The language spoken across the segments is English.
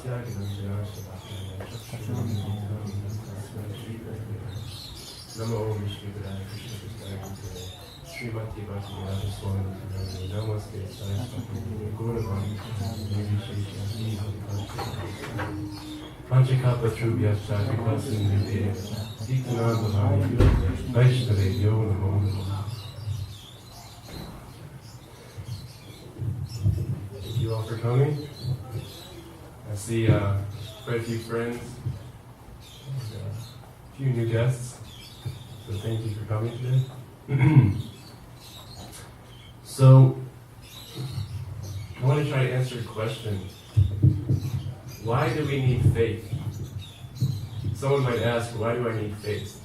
Namo Vishnupadaya Krishna Krishna Guru Srimati Bhakti Swami Namaste Saraswati Gauravani Nirvishesha Panchakapa Trubhyascha Vipasin Nirvaya Titanandamani Vaishnave Yo Namo Namo. Thank you all for coming. I see quite a few friends and a few new guests. So thank you for coming today. So, I want to try to answer a question. Why do we need faith? Someone might ask, why do I need faith?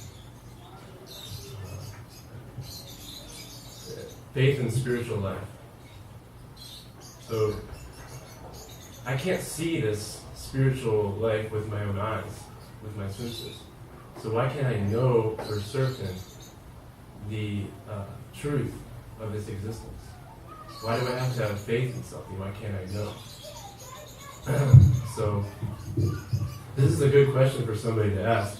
Faith in spiritual life. So, I can't see this spiritual life with my own eyes, with my senses. So why can't I know for certain the truth of this existence? Why do I have to have faith in something? Why can't I know? So this is a good question for somebody to ask.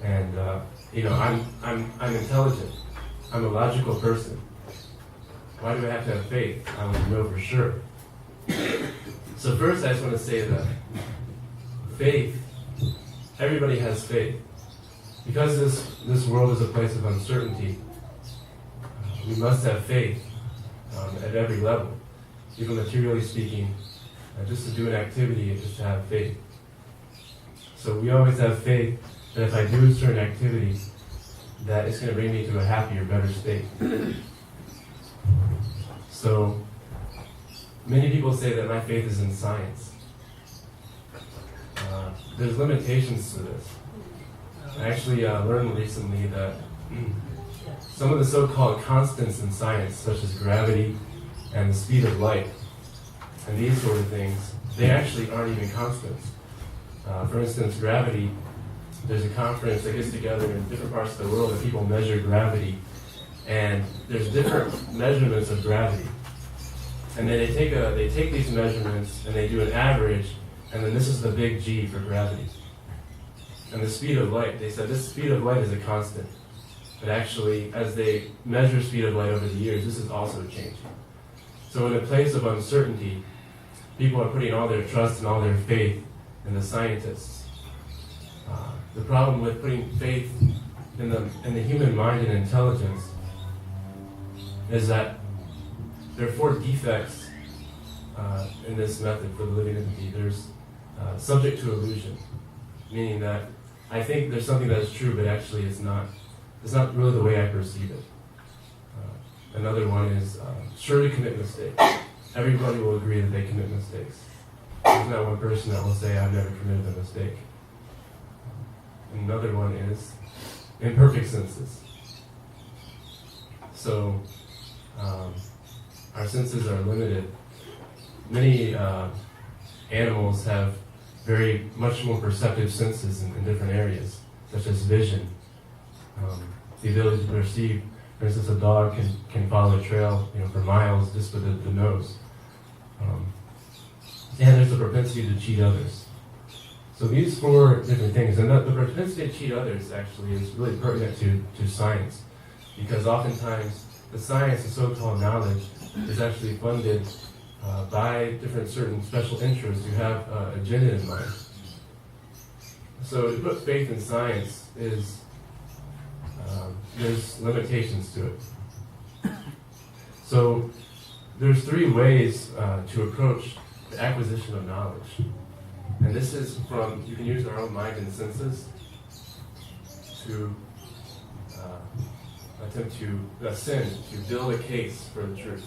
I'm intelligent. I'm a logical person. Why do I have to have faith? I want to know for sure. So first I just want to say that faith, everybody has faith. Because this world is a place of uncertainty, we must have faith at every level. Even materially speaking, just to do an activity is just to have faith. So we always have faith that if I do a certain activity, that it's going to bring me to a happier, better state. So, many people say that my faith is in science. There's limitations to this. I actually learned recently that some of the so-called constants in science, such as gravity and the speed of light, and these sort of things, they actually aren't even constants. For instance, gravity, there's a conference that gets together in different parts of the world and people measure gravity, and there's different measurements of gravity. And then they take these measurements and they do an average, and then this is the big G for gravity. And the speed of light, they said this speed of light is a constant. But actually, as they measure speed of light over the years, this is also changing. So in a place of uncertainty, people are putting all their trust and all their faith in the scientists. The problem with putting faith in the human mind and intelligence is that there are 4 defects in this method for the living entity. There's subject to illusion, meaning that I think there's something that is true, but actually it's not. It's not really the way I perceive it. Another one is sure to commit mistakes. Everybody will agree that they commit mistakes. There's not one person that will say, I've never committed a mistake. Another one is imperfect senses. So, our senses are limited. Many animals have very much more perceptive senses in different areas, such as vision, the ability to perceive. For instance, a dog can follow a trail, for miles just with the nose. And there's a propensity to cheat others. So these 4 different things, and the propensity to cheat others actually is really pertinent to science, because oftentimes the science, the so-called knowledge, is actually funded by different certain special interests who have an agenda in mind. So to put faith in science is, there's limitations to it. So there's 3 ways to approach the acquisition of knowledge. And this is from, you can use our own mind and senses to attempt to ascend, to build a case for the truth.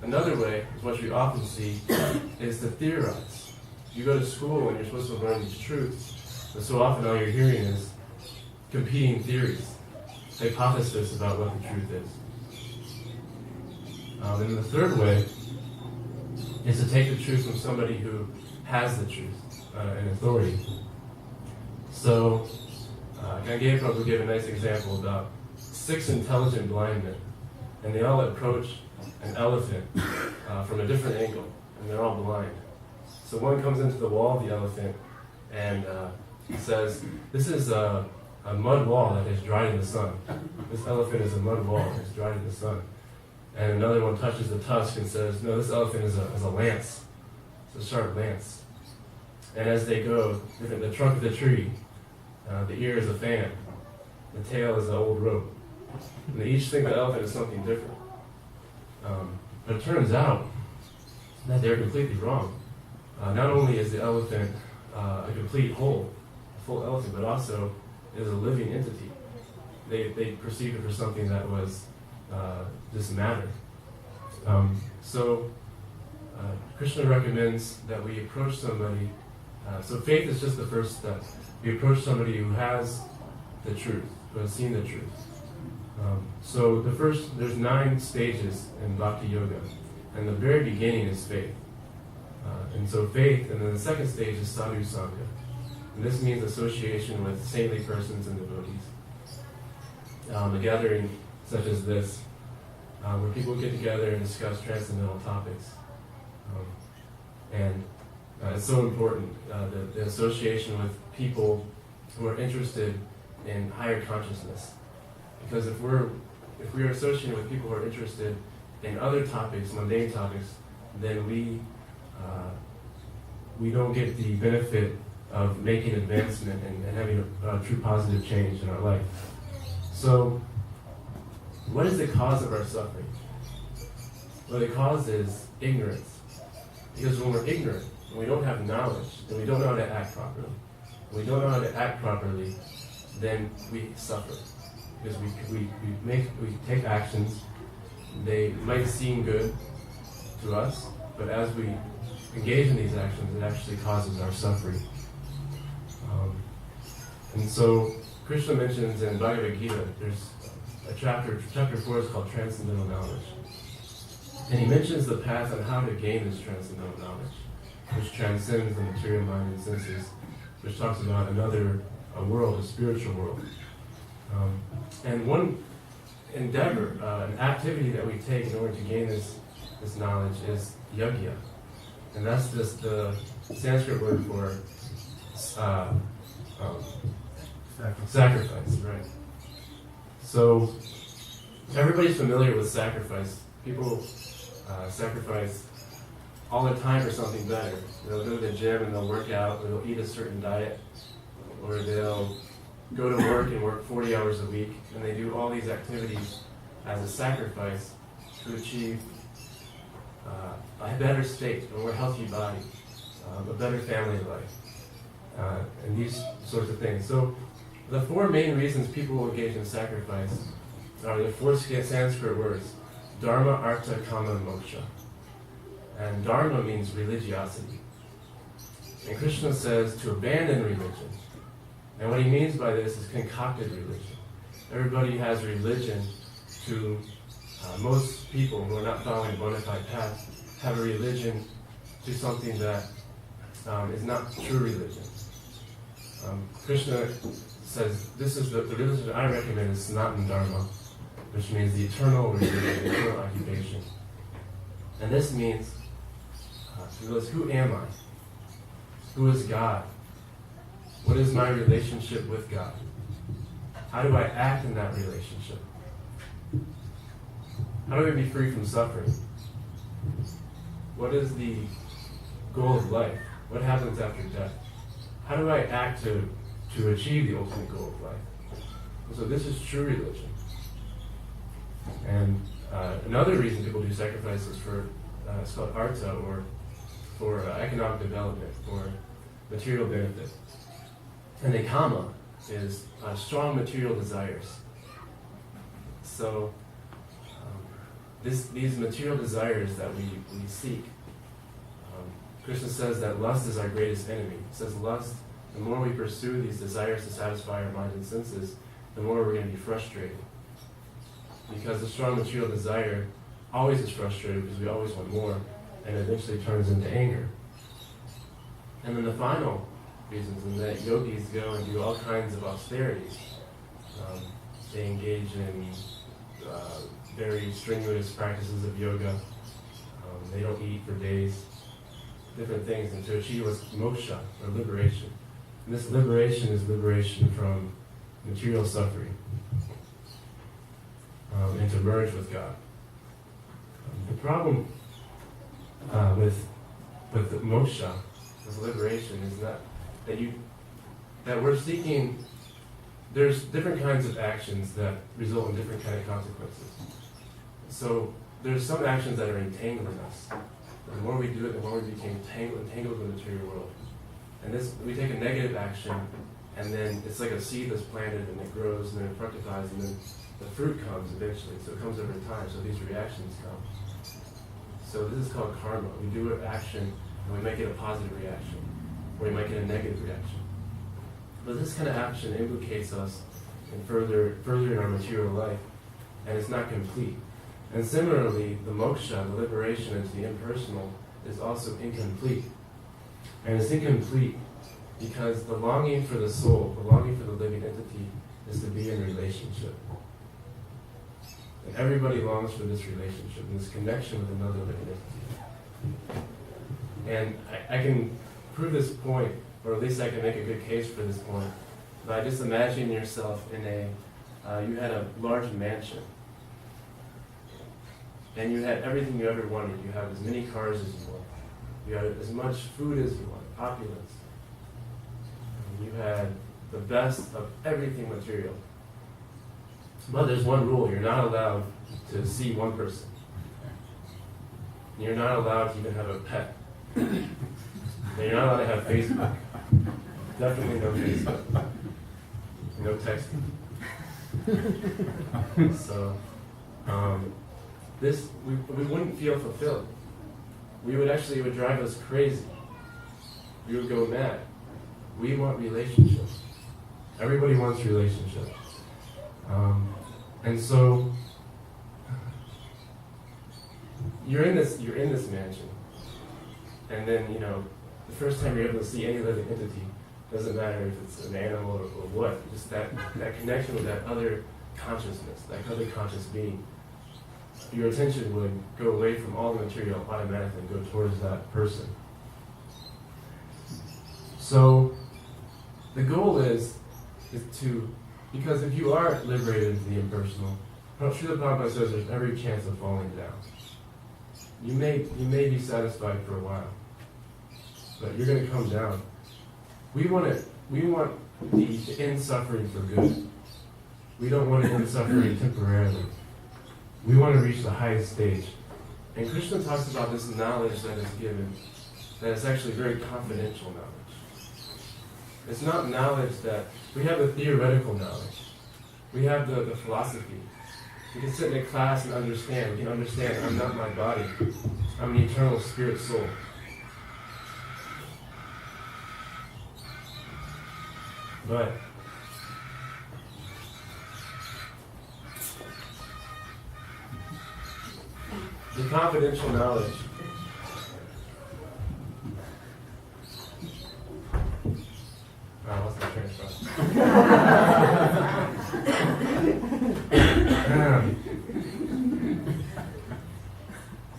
Another way, which we often see, is to theorize. You go to school and you're supposed to learn these truths, but so often all you're hearing is competing theories, hypothesis about what the truth is. And the third way is to take the truth from somebody who has the truth and authority. So, Gangaprabhu gave a nice example about 6 intelligent blind men, and they all approach an elephant from a different angle, and they're all blind. So one comes into the wall of the elephant and says, "This is a mud wall that is dried in the sun. This elephant is a mud wall that is dried in the sun." And another one touches the tusk and says, "No, this elephant is a lance. It's a sharp lance." And as they go, the trunk of the tree, the ear is a fan, the tail is an old rope. And they each think the elephant is something different. But it turns out that they're completely wrong. Not only is the elephant a complete whole, a full elephant, but also is a living entity. They perceived it for something that was just matter. So Krishna recommends that we approach somebody. So faith is just the first step. We approach somebody who has the truth, who has seen the truth. So there's 9 stages in Bhakti Yoga, and the very beginning is faith. And so faith, and then the second stage is sadhu sangha. And this means association with saintly persons and devotees. A gathering such as this, where people get together and discuss transcendental topics. And it's so important, the association with people who are interested in higher consciousness. Because if we are associating with people who are interested in other topics, mundane topics, then we don't get the benefit of making advancement and having a true positive change in our life. So, what is the cause of our suffering? Well, the cause is ignorance. Because when we're ignorant, when we don't have knowledge, then we don't know how to act properly. When we don't know how to act properly, then we suffer. Because we take actions, they might seem good to us, but as we engage in these actions, it actually causes our suffering. And so Krishna mentions in Bhagavad Gita, there's a chapter 4 is called Transcendental Knowledge. And he mentions the path on how to gain this transcendental knowledge, which transcends the material mind and senses, which talks about a world, a spiritual world. And one endeavor, an activity that we take in order to gain this knowledge is yajna. And that's just the Sanskrit word for sacrifice, right? So everybody's familiar with sacrifice. People sacrifice all the time for something better. They'll go to the gym and they'll work out, or they'll eat a certain diet, or they'll go to work and work 40 hours a week, and they do all these activities as a sacrifice to achieve a better state, a more healthy body, a better family life, and these sorts of things. So the 4 main reasons people will engage in sacrifice are the 4 Sanskrit words: dharma, artha, kama, and moksha. And dharma means religiosity. And Krishna says to abandon religion. And what he means by this is concocted religion. Everybody has religion to, most people who are not following a bona fide path have a religion to something that is not true religion. Krishna says, this is the religion I recommend is Sanatana Dharma, which means the eternal religion, the eternal occupation. And this means, who am I? Who is God? What is my relationship with God? How do I act in that relationship? How do I be free from suffering? What is the goal of life? What happens after death? How do I act to achieve the ultimate goal of life? And so this is true religion. And another reason people do sacrifice is for, it's called artha, or for economic development, for material benefit. And the kama is strong material desires. So these material desires that we seek, Krishna says that lust is our greatest enemy. He says lust, the more we pursue these desires to satisfy our mind and senses, the more we're going to be frustrated. Because the strong material desire always is frustrated because we always want more, and eventually turns into anger. And then the final reasons is that yogis go and do all kinds of austerities. They engage in very strenuous practices of yoga. They don't eat for days, different things, and to achieve what's moksha, or liberation. And this liberation is liberation from material suffering, and to merge with God. The problem with the moksha, with liberation, is that we're seeking. There's different kinds of actions that result in different kind of consequences. So there's some actions that are entangling us. The more we do it, the more we become entangled in the material world. And we take a negative action, and then it's like a seed that's planted, and it grows, and then it fructifies, and then the fruit comes eventually. So it comes over time. So these reactions come. So this is called karma. We do an action, and we make it a positive reaction, or we make it a negative reaction. But this kind of action implicates us in further in our material life, and it's not complete. And similarly, the moksha, the liberation into the impersonal, is also incomplete. And it's incomplete because the longing for the soul, the longing for the living entity, is to be in relationship. And everybody longs for this relationship, and this connection with another living entity. And I can prove this point, or at least I can make a good case for this point, by just imagining yourself in you had a large mansion, and you had everything you ever wanted. You had as many cars as you want. You had as much food as you wanted, opulence. You had the best of everything material. But there's one rule: you're not allowed to see one person. You're not allowed to even have a pet. And you're not allowed to have Facebook. Definitely no Facebook. No texting. So, we wouldn't feel fulfilled. It would drive us crazy. We would go mad. We want relationships. Everybody wants relationships. And so, you're in this mansion, and then, the first time you're able to see any living entity, doesn't matter if it's an animal or what, just that connection with that other consciousness, that other conscious being, your attention would go away from all the material automatically and go towards that person. So the goal is to, because if you are liberated into the impersonal, Srila Prabhupada says there's every chance of falling down. You may be satisfied for a while, but you're going to come down. We want the end suffering for good. We don't want to end suffering temporarily. We want to reach the highest stage. And Krishna talks about this knowledge that is given, that is actually very confidential knowledge. It's not knowledge that, we have the theoretical knowledge. We have the philosophy. We can sit in a class and understand. We can understand, I'm not my body. I'm an eternal spirit soul. But the confidential knowledge what's my train of thought?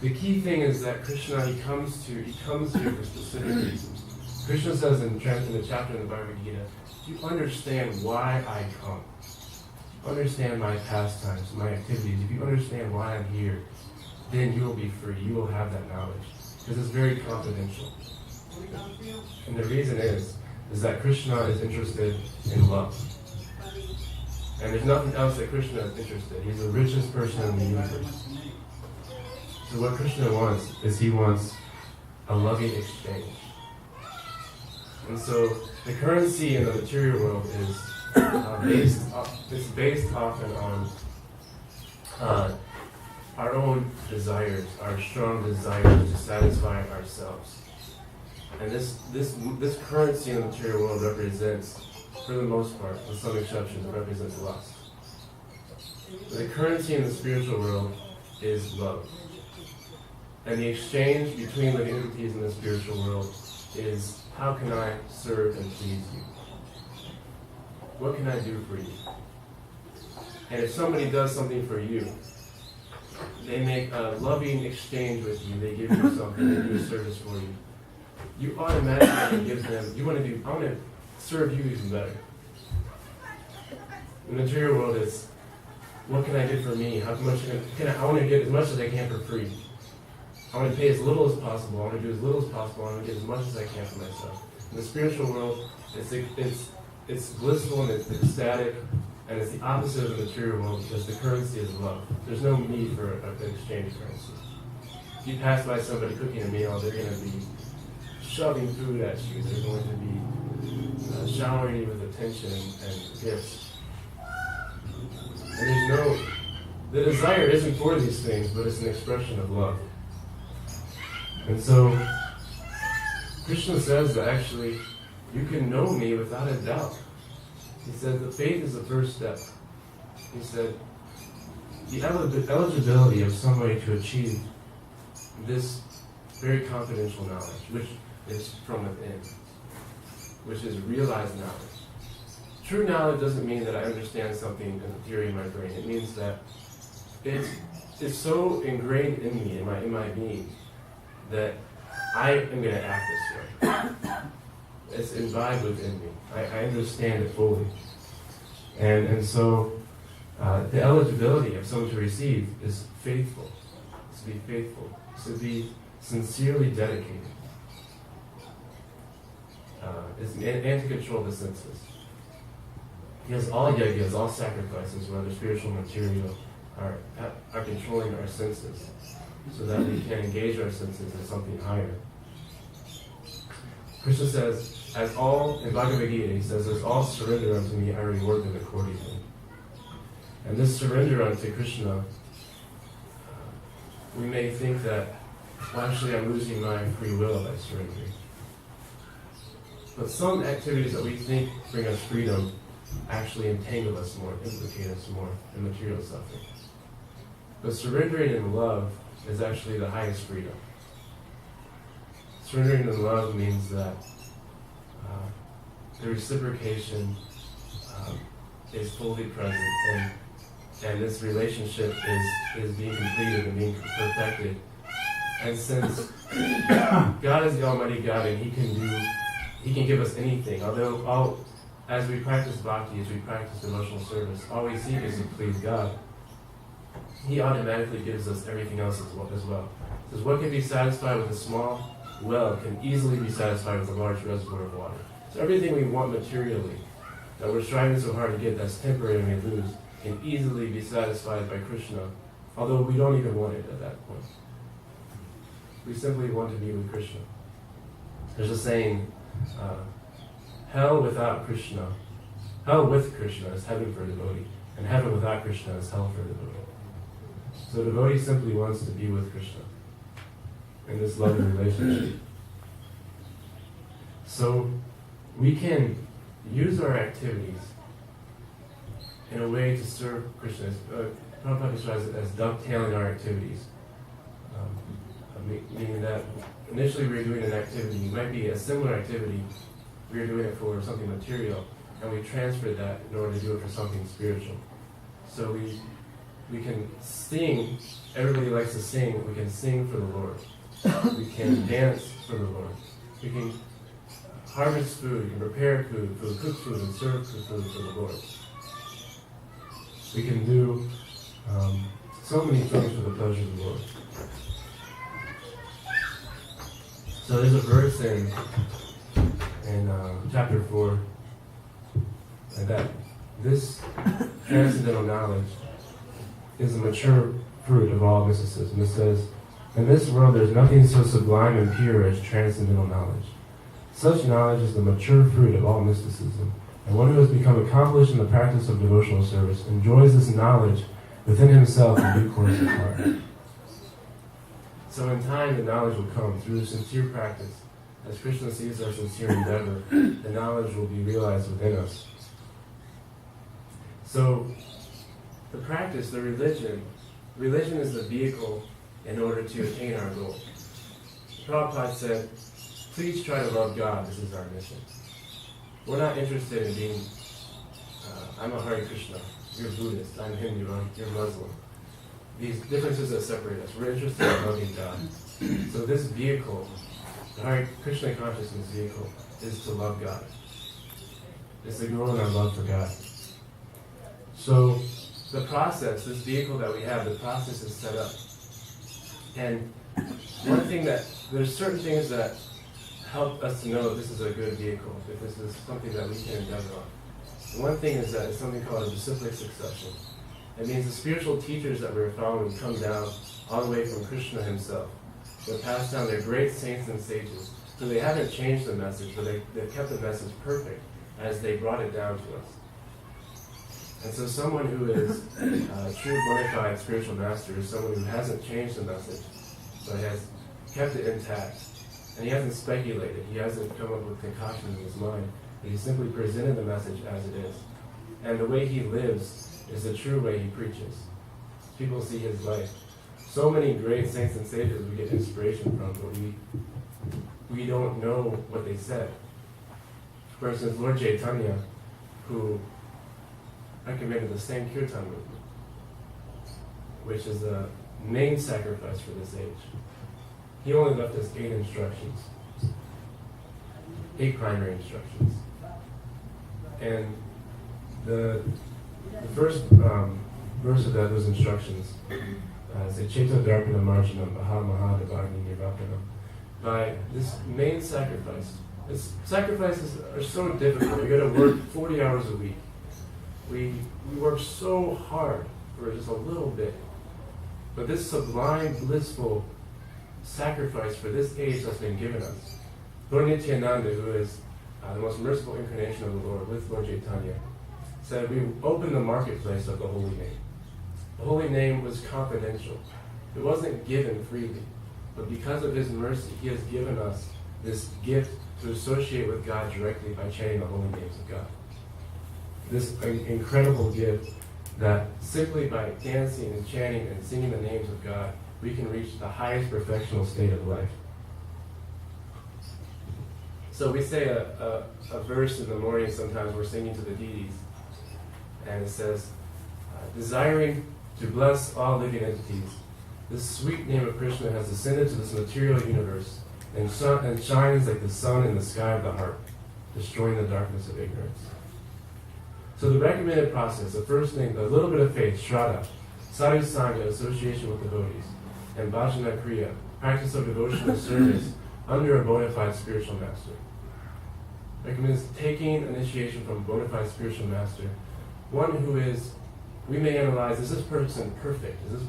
The key thing is that Krishna, he comes here for specific reasons. Krishna says in the chapter in the Bhagavad Gita, you understand why I come. You understand my pastimes, my activities. If you understand why I'm here, then you will be free. You will have that knowledge. Because it's very confidential. And the reason is that Krishna is interested in love. And there's nothing else that Krishna is interested in. He's the richest person in the universe. So what Krishna wants is he wants a loving exchange. And so the currency in the material world is based often on our own desires, our strong desires to satisfy ourselves. And this currency in the material world represents, for the most part, with some exceptions, it represents lust. The currency in the spiritual world is love. And the exchange between living entities in the spiritual world is, how can I serve and please you? What can I do for you? And if somebody does something for you, they make a loving exchange with you, they give you something, they do a service for you, you automatically give them, I want to serve you even better. The material world is, what can I do for me? How much I want to get as much as I can for free. I want to pay as little as possible. I want to do as little as possible. I want to get as much as I can for myself. In the spiritual world, it's blissful and it's ecstatic, and it's the opposite of the material world because the currency is love. There's no need for an exchange currency. If you pass by somebody cooking a meal, they're going to be shoving food at you. They're going to be showering you with attention and gifts. And the desire isn't for these things, but it's an expression of love. And so, Krishna says that actually, you can know me without a doubt. He said that faith is the first step. He said, the eligibility of somebody to achieve this very confidential knowledge, which is from within, which is realized knowledge. True knowledge doesn't mean that I understand something in the theory in my brain. It means that it's so ingrained in me, in my being, that I am going to act this way. It's imbibed within me. I understand it fully. And so the eligibility of someone to receive is faithful. It's to be faithful. It's to be sincerely dedicated. And to control the senses. Because all yajnas, all sacrifices, whether spiritual or material, are controlling our senses so that we can engage our senses in something higher. Krishna says, in Bhagavad Gita, he says, as all surrender unto me, I reward them accordingly. And this surrender unto Krishna, we may think that, well, actually I'm losing my free will by surrendering. But some activities that we think bring us freedom actually entangle us more, implicate us more in material suffering. But surrendering in love is actually the highest freedom. Surrendering in love means that the reciprocation is fully present, and this relationship is being completed and being perfected. And since God is the Almighty God and He can give us anything, although as we practice bhakti, as we practice devotional service, all we seek is to please God. He automatically gives us everything else as well. Because what can be satisfied with a small well can easily be satisfied with a large reservoir of water. So everything we want materially, that we're striving so hard to get, that's temporary and we lose, can easily be satisfied by Krishna, although we don't even want it at that point. We simply want to be with Krishna. There's a saying, hell with Krishna is heaven for a devotee, and heaven without Krishna is hell for a devotee. So a devotee simply wants to be with Krishna in this loving relationship. So we can use our activities in a way to serve Krishna. Prabhupada describes it as dovetailing our activities. Meaning that initially we were doing an activity, it might be a similar activity, we were doing it for something material, and we transferred that in order to do it for something spiritual. So we can sing, everybody likes to sing, we can sing for the Lord. We can dance for the Lord. We can harvest food, we can prepare food, cook food, and serve food for the Lord. We can do so many things for the pleasure of the Lord. So there's a verse in chapter 4 that this transcendental knowledge is a mature fruit of all mysticism. It says, in this world there's nothing so sublime and pure as transcendental knowledge. Such knowledge is the mature fruit of all mysticism, and one who has become accomplished in the practice of devotional service enjoys this knowledge within himself in due course of time. So in time, the knowledge will come through sincere practice. As Krishna sees our sincere endeavor, the knowledge will be realized within us. So the practice, the religion is the vehicle in order to attain our goal. Prabhupada said, please try to love God. This is our mission. We're not interested in being, I'm a Hare Krishna, you're Buddhist, I'm Hindu, you're Muslim. these differences that separate us. We're interested in loving God. So this vehicle, the Hare Krishna consciousness vehicle, is to love God. It's to grow in our love for God. So the process, this vehicle that we have, the process is set up. And one thing there's certain things that help us to know if this is a good vehicle, if this is something that we can endeavor on. One thing is that it's something called a disciplic succession. It means the spiritual teachers that we're following come down all the way from Krishna himself. They pass down their great saints and sages. So they haven't changed the message, but they've kept the message perfect as they brought it down to us. And so someone who is a true bona fide spiritual master is someone who hasn't changed the message, but has kept it intact. And he hasn't speculated. He hasn't come up with concoctions in his mind. He simply presented the message as it is. And the way he lives is the true way he preaches. People see his life. So many great saints and sages we get inspiration from, but we don't know what they said. For instance, Lord Chaitanya, who recommended the same kirtan movement, which is the main sacrifice for this age. He only left us 8 instructions, 8 primary instructions. And the first verse of those instructions is Chaitanya Darpana Marjanam Baha Mahadavagni Nirvapanam. By this main sacrifice. Sacrifices are so difficult. We got to work 40 hours a week. We work so hard for just a little bit. But this sublime, blissful sacrifice for this age that's been given us. Lord Nityananda, who is the most merciful incarnation of the Lord with Lord Chaitanya, said we opened the marketplace of the holy name. The holy name was confidential. It wasn't given freely. But because of his mercy, he has given us this gift to associate with God directly by chanting the holy names of God. This incredible gift that simply by dancing and chanting and singing the names of God, we can reach the highest perfectional state of life. So we say a verse in the morning sometimes we're singing to the deities, and it says, desiring to bless all living entities, this sweet name of Krishna has descended to this material universe and shines like the sun in the sky of the heart, destroying the darkness of ignorance. So the recommended process, the first thing, a little bit of faith, shraddha, sadhu sangha, association with devotees, and bhajana kriya, practice of devotional service under a bona fide spiritual master. Recommends taking initiation from a bona fide spiritual master, one who is, we may analyze, is this person perfect? Is this,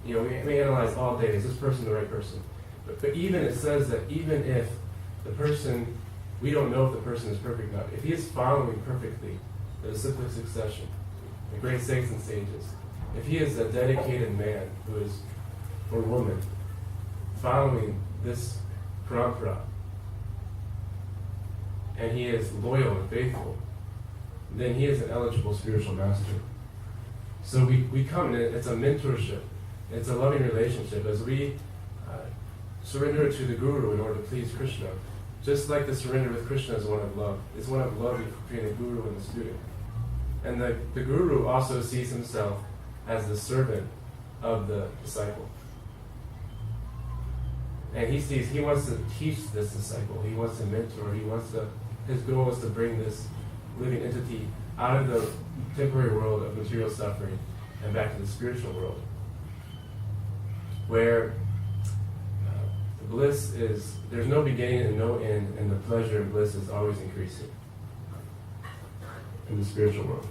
we may analyze all day, is this person the right person? But even it says that even if the person, we don't know if the person is perfect or not, if he is following perfectly the disciplic succession, the great saints and sages, if he is a dedicated man who is, or woman, following this parampara, and he is loyal and faithful, then he is an eligible spiritual master. So we come, and it's a mentorship, it's a loving relationship as we surrender to the Guru in order to please Krishna. Just like the surrender with Krishna is one of love. It's one of love between the Guru and the student. And the Guru also sees himself as the servant of the disciple. And he wants to teach this disciple. He wants to mentor. His goal is to bring this living entity out of the temporary world of material suffering and back to the spiritual world, where the bliss is, there's no beginning and no end, and the pleasure and bliss is always increasing in the spiritual world.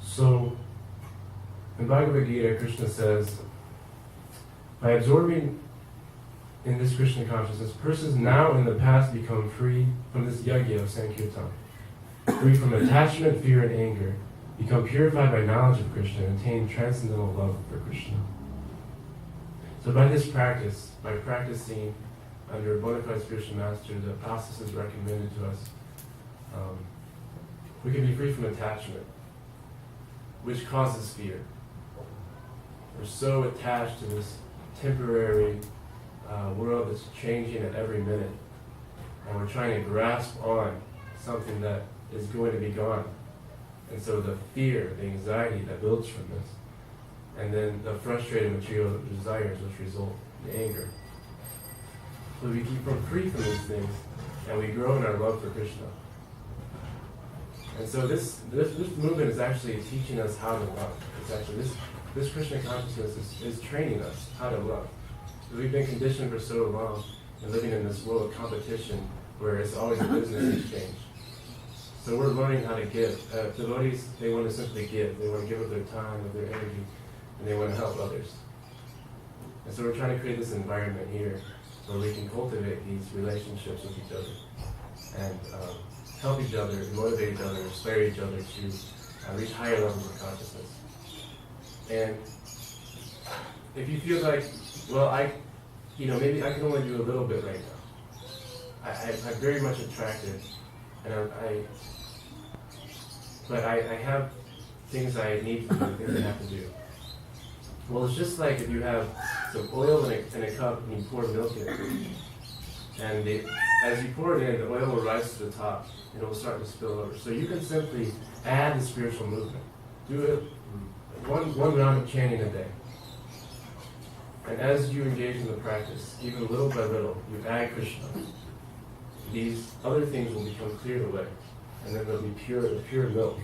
So, in Bhagavad Gita, Krishna says, by absorbing in this Krishna consciousness, persons now in the past become free from this yagya of Sankirtan, free from attachment, fear, and anger, become purified by knowledge of Krishna, and attain transcendental love for Krishna. So by this practice, by practicing under a bona fide spiritual master, the process is recommended to us. We can be free from attachment, which causes fear. We're so attached to this temporary world that's changing at every minute, and we're trying to grasp on something that is going to be gone. And so the fear, the anxiety that builds from this, and then the frustrated material desires which result in anger. So we keep free from these things, and we grow in our love for Krishna. And so this movement is actually teaching us how to love. It's actually this Krishna consciousness is training us how to love. Because we've been conditioned for so long and living in this world of competition where it's always a business exchange. So we're learning how to give. Devotees, they want to simply give. They want to give of their time, of their energy, and they want to help others. And so we're trying to create this environment here where we can cultivate these relationships with each other and help each other, motivate each other, inspire each other to reach higher levels of consciousness. And if you feel like, well, maybe I can only do a little bit right now. I'm very much attracted, and but I have things I need to do, things I have to do. Well, it's just like if you have some oil in a cup and you pour milk in it, and as you pour it in, the oil will rise to the top and it will start to spill over. So you can simply add the spiritual movement. Do it one round of chanting a day. And as you engage in the practice, even little by little, you add Krishna. These other things will become cleared away, and then they'll be pure milk.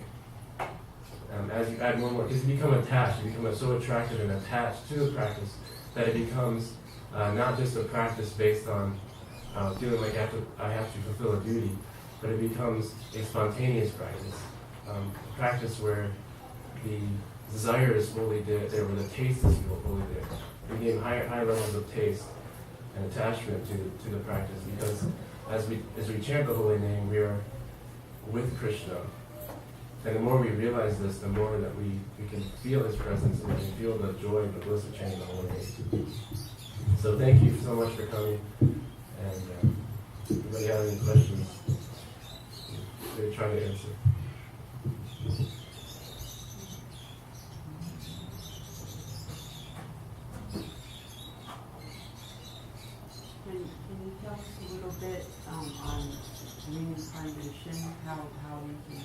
As you add more and more, because you become attached, you become so attracted and attached to the practice that it becomes not just a practice based on feeling like I have to fulfill a duty, but it becomes a spontaneous practice, a practice where the desire is fully there, where the taste is fully there. We gain high levels of taste and attachment to the practice, because as we chant the holy name, we are with Krishna. And the more we realize this, the more that we can feel His presence and we can feel the joy and the bliss of chanting the holy name. So thank you so much for coming. And if anybody has any questions, they try to answer. Can you tell us a little bit on reincarnation, how we can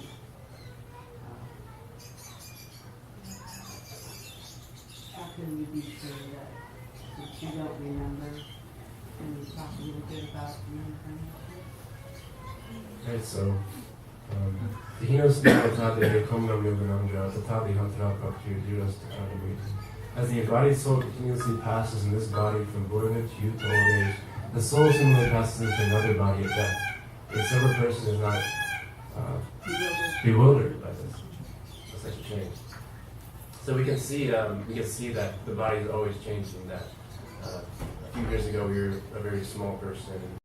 how can we be sure that you don't remember? Can you talk a little bit about reincarnation? Right, so as the embodied soul continuously passes in this body from boyhood to youth to old age, the soul similarly passes into another body at death. A sober person is not bewildered by this, such a change. So we can see that the body is always changing. That a few years ago we were a very small person.